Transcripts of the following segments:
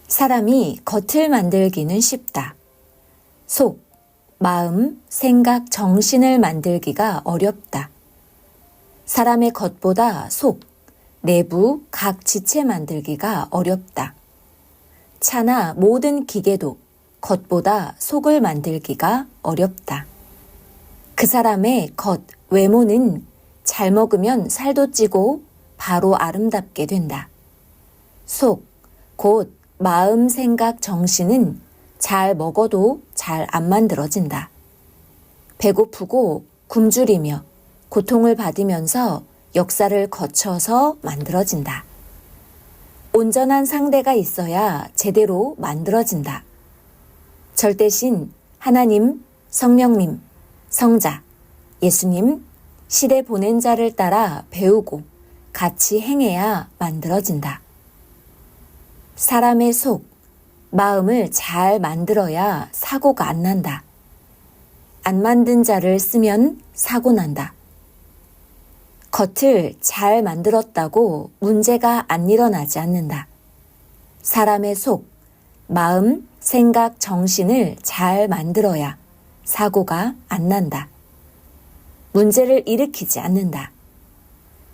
사람이 겉을 만들기는 쉽다. 속, 마음, 생각, 정신을 만들기가 어렵다. 사람의 겉보다 속, 내부, 각 지체 만들기가 어렵다. 차나 모든 기계도 겉보다 속을 만들기가 어렵다. 그 사람의 겉, 외모는 잘 먹으면 살도 찌고 바로 아름답게 된다. 속, 곧 마음, 생각, 정신은 잘 먹어도 잘 안 만들어진다. 배고프고 굶주리며 고통을 받으면서 역사를 거쳐서 만들어진다. 온전한 상대가 있어야 제대로 만들어진다. 절대신 하나님, 성령님, 성자, 예수님, 시대 보낸 자를 따라 배우고 같이 행해야 만들어진다. 사람의 속, 마음을 잘 만들어야 사고가 안 난다. 안 만든 자를 쓰면 사고 난다. 겉을 잘 만들었다고 문제가 안 일어나지 않는다. 사람의 속, 마음, 생각, 정신을 잘 만들어야 사고가 안 난다. 문제를 일으키지 않는다.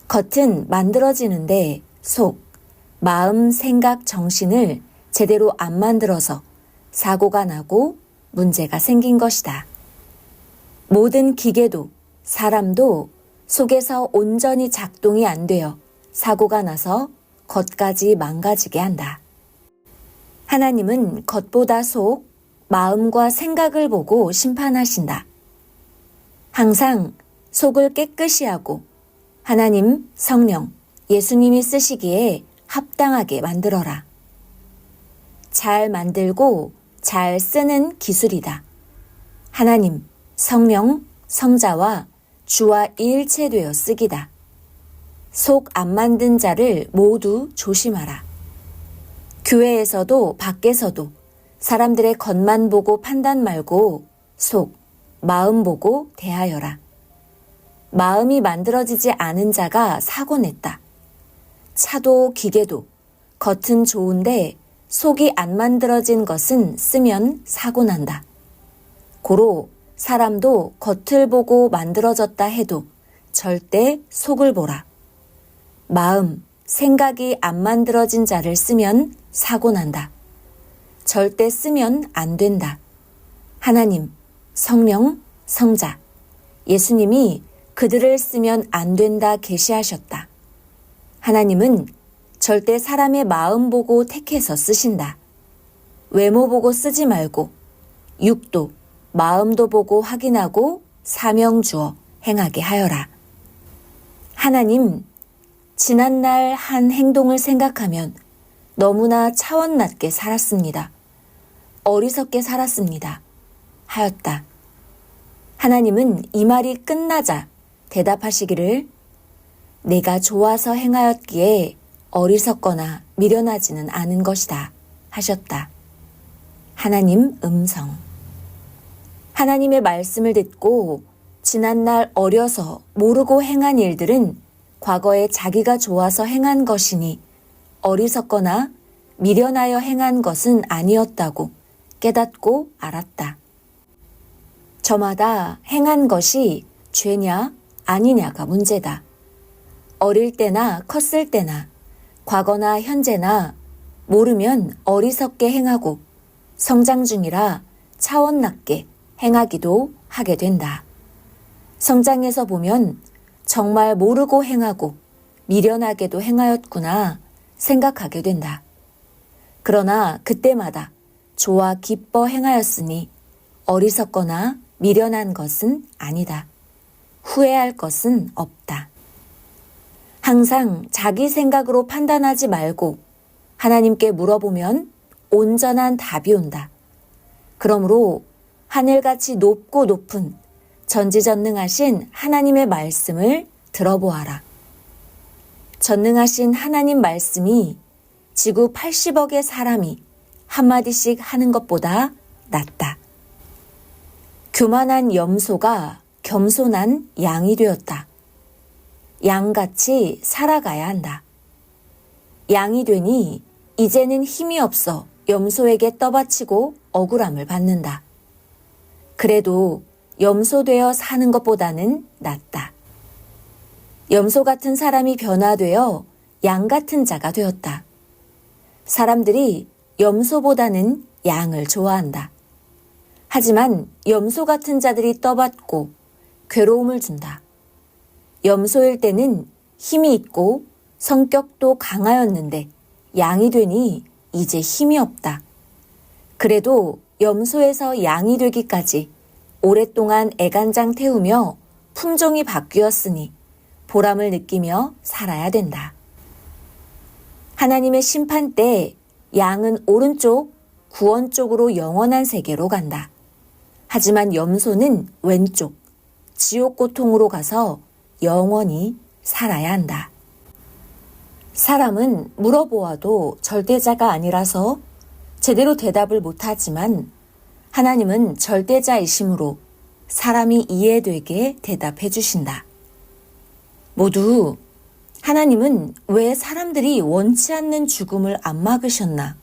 겉은 만들어지는데 속, 마음, 생각, 정신을 제대로 안 만들어서 사고가 나고 문제가 생긴 것이다. 모든 기계도 사람도 속에서 온전히 작동이 안 되어 사고가 나서 겉까지 망가지게 한다. 하나님은 겉보다 속, 마음과 생각을 보고 심판하신다. 항상 속을 깨끗이 하고 하나님, 성령, 예수님이 쓰시기에 합당하게 만들어라. 잘 만들고 잘 쓰는 기술이다. 하나님, 성령, 성자와 주와 일체되어 쓰기다. 속 안 만든 자를 모두 조심하라. 교회에서도 밖에서도 사람들의 겉만 보고 판단 말고 속, 마음 보고 대하여라. 마음이 만들어지지 않은 자가 사고 냈다. 차도 기계도 겉은 좋은데 속이 안 만들어진 것은 쓰면 사고 난다. 고로 사람도 겉을 보고 만들어졌다 해도 절대 속을 보라. 마음, 생각이 안 만들어진 자를 쓰면 사고 난다. 절대 쓰면 안 된다. 하나님, 성령, 성자, 예수님이 그들을 쓰면 안 된다 계시하셨다. 하나님은 절대 사람의 마음 보고 택해서 쓰신다. 외모 보고 쓰지 말고 육도, 마음도 보고 확인하고 사명 주어 행하게 하여라. 하나님, 지난날 한 행동을 생각하면 너무나 차원 낮게 살았습니다. 어리석게 살았습니다. 하였다. 하나님은 이 말이 끝나자 대답하시기를 내가 좋아서 행하였기에 어리석거나 미련하지는 않은 것이다 하셨다. 하나님 음성. 하나님의 말씀을 듣고 지난날 어려서 모르고 행한 일들은 과거에 자기가 좋아서 행한 것이니 어리석거나 미련하여 행한 것은 아니었다고 깨닫고 알았다. 저마다 행한 것이 죄냐 아니냐가 문제다. 어릴 때나 컸을 때나 과거나 현재나 모르면 어리석게 행하고 성장 중이라 차원 낮게 행하기도 하게 된다. 성장해서 보면 정말 모르고 행하고 미련하게도 행하였구나 생각하게 된다. 그러나 그때마다 좋아 기뻐 행하였으니 어리석거나 미련한 것은 아니다. 후회할 것은 없다. 항상 자기 생각으로 판단하지 말고 하나님께 물어보면 온전한 답이 온다. 그러므로 하늘같이 높고 높은 전지전능하신 하나님의 말씀을 들어보아라. 전능하신 하나님 말씀이 지구 80억의 사람이 한마디씩 하는 것보다 낫다. 교만한 염소가 겸손한 양이 되었다. 양같이 살아가야 한다. 양이 되니 이제는 힘이 없어 염소에게 떠받치고 억울함을 받는다. 그래도 염소되어 사는 것보다는 낫다. 염소 같은 사람이 변화되어 양 같은 자가 되었다. 사람들이 염소보다는 양을 좋아한다. 하지만 염소 같은 자들이 떠받고 괴로움을 준다. 염소일 때는 힘이 있고 성격도 강하였는데 양이 되니 이제 힘이 없다. 그래도 염소에서 양이 되기까지 오랫동안 애간장 태우며 품종이 바뀌었으니 보람을 느끼며 살아야 된다. 하나님의 심판 때 양은 오른쪽 구원 쪽으로 영원한 세계로 간다. 하지만 염소는 왼쪽 지옥 고통으로 가서 영원히 살아야 한다. 사람은 물어보아도 절대자가 아니라서 제대로 대답을 못하지만 하나님은 절대자이심으로 사람이 이해되게 대답해 주신다. 모두 하나님은 왜 사람들이 원치 않는 죽음을 안 막으셨나?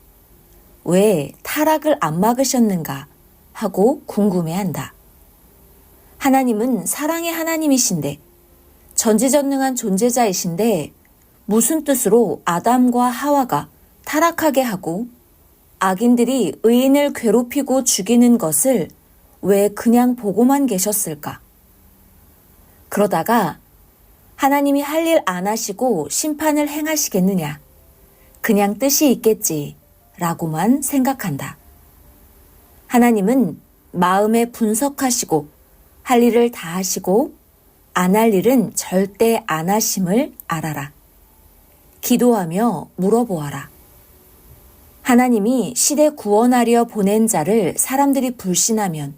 왜 타락을 안 막으셨는가? 하고 궁금해한다. 하나님은 사랑의 하나님이신데 전지전능한 존재자이신데 무슨 뜻으로 아담과 하와가 타락하게 하고 악인들이 의인을 괴롭히고 죽이는 것을 왜 그냥 보고만 계셨을까? 그러다가 하나님이 할 일 안 하시고 심판을 행하시겠느냐? 그냥 뜻이 있겠지 라고만 생각한다. 하나님은 마음에 분석하시고 할 일을 다 하시고 안 할 일은 절대 안 하심을 알아라. 기도하며 물어보아라. 하나님이 시대 구원하려 보낸 자를 사람들이 불신하면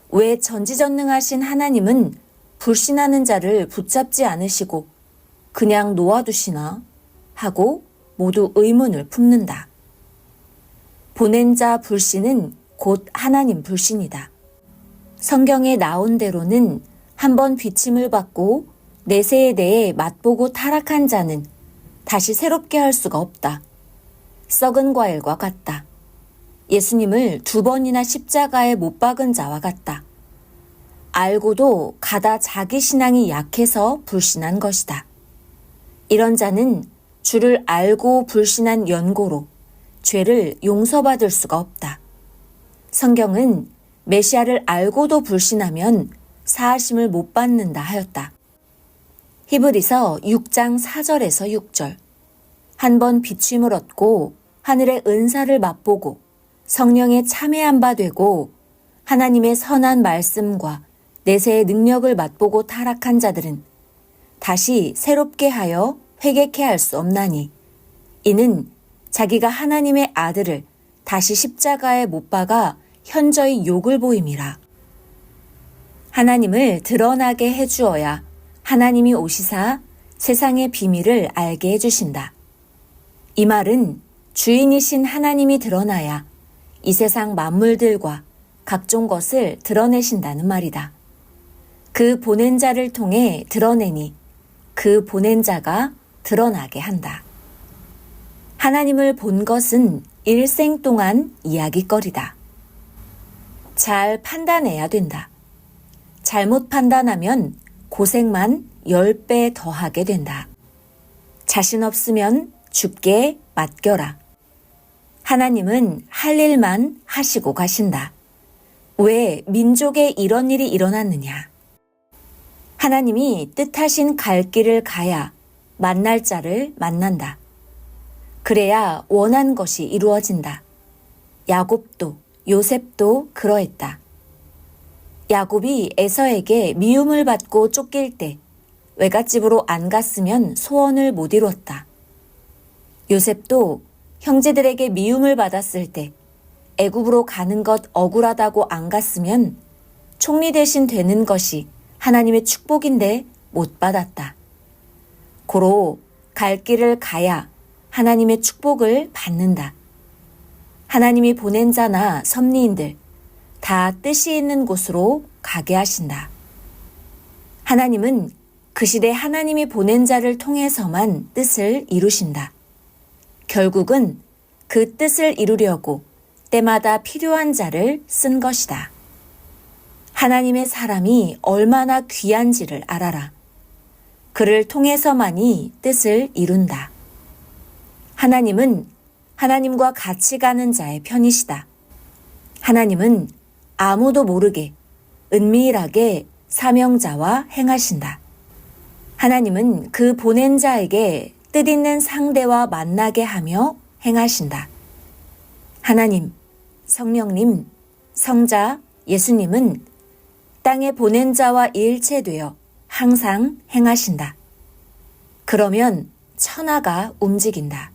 왜 전지전능하신 하나님은 불신하는 자를 붙잡지 않으시고 그냥 놓아두시나? 하고 모두 의문을 품는다. 보낸 자 불신은 곧 하나님 불신이다. 성경에 나온 대로는 한번 비침을 받고 내세에 대해 맛보고 타락한 자는 다시 새롭게 할 수가 없다. 썩은 과일과 같다. 예수님을 2번이나 십자가에 못 박은 자와 같다. 알고도 가다 자기 신앙이 약해서 불신한 것이다. 이런 자는 주를 알고 불신한 연고로 죄를 용서받을 수가 없다. 성경은 메시아를 알고도 불신하면 사하심을 못 받는다 하였다. 히브리서 6장 4절에서 6절. 한 번 비침을 얻고 하늘의 은사를 맛보고 성령에 참여한 바 되고 하나님의 선한 말씀과 내세의 능력을 맛보고 타락한 자들은 다시 새롭게 하여 회개케 할 수 없나니 이는 자기가 하나님의 아들을 다시 십자가에 못 박아 현저히 욕을 보임이라. 하나님을 드러나게 해주어야 하나님이 오시사 세상의 비밀을 알게 해주신다. 이 말은 주인이신 하나님이 드러나야 이 세상 만물들과 각종 것을 드러내신다는 말이다. 그 보낸 자를 통해 드러내니 그 보낸 자가 드러나게 한다. 하나님을 본 것은 일생 동안 이야기거리다. 잘 판단해야 된다. 잘못 판단하면 고생만 10배 더하게 된다. 자신 없으면 죽게 맡겨라. 하나님은 할 일만 하시고 가신다. 왜 민족에 이런 일이 일어났느냐? 하나님이 뜻하신 갈 길을 가야 만날 자를 만난다. 그래야 원한 것이 이루어진다. 야곱도 요셉도 그러했다. 야곱이 에서에게 미움을 받고 쫓길 때 외갓집으로 안 갔으면 소원을 못 이뤘다. 요셉도 형제들에게 미움을 받았을 때 애굽으로 가는 것 억울하다고 안 갔으면 총리 대신 되는 것이 하나님의 축복인데 못 받았다. 고로 갈 길을 가야 하나님의 축복을 받는다. 하나님이 보낸 자나 섭리인들 다 뜻이 있는 곳으로 가게 하신다. 하나님은 그 시대 하나님이 보낸 자를 통해서만 뜻을 이루신다. 결국은 그 뜻을 이루려고 때마다 필요한 자를 쓴 것이다. 하나님의 사람이 얼마나 귀한지를 알아라. 그를 통해서만이 뜻을 이룬다. 하나님은 하나님과 같이 가는 자의 편이시다. 하나님은 아무도 모르게 은밀하게 사명자와 행하신다. 하나님은 그 보낸 자에게 뜻있는 상대와 만나게 하며 행하신다. 하나님, 성령님, 성자, 예수님은 땅에 보낸 자와 일체되어 항상 행하신다. 그러면 천하가 움직인다.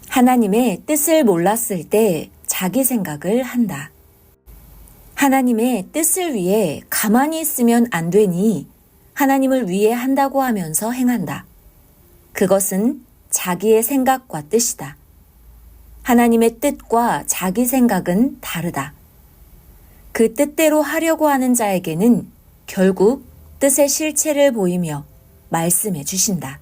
하나님의 뜻을 몰랐을 때 자기 생각을 한다. 하나님의 뜻을 위해 가만히 있으면 안 되니 하나님을 위해 한다고 하면서 행한다. 그것은 자기의 생각과 뜻이다. 하나님의 뜻과 자기 생각은 다르다. 그 뜻대로 하려고 하는 자에게는 결국 뜻의 실체를 보이며 말씀해 주신다.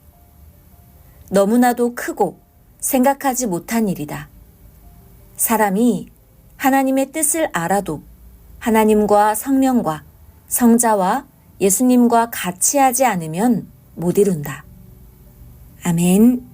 너무나도 크고 생각하지 못한 일이다. 사람이 하나님의 뜻을 알아도 하나님과 성령과 성자와 예수님과 같이 하지 않으면 못 이룬다. 아멘.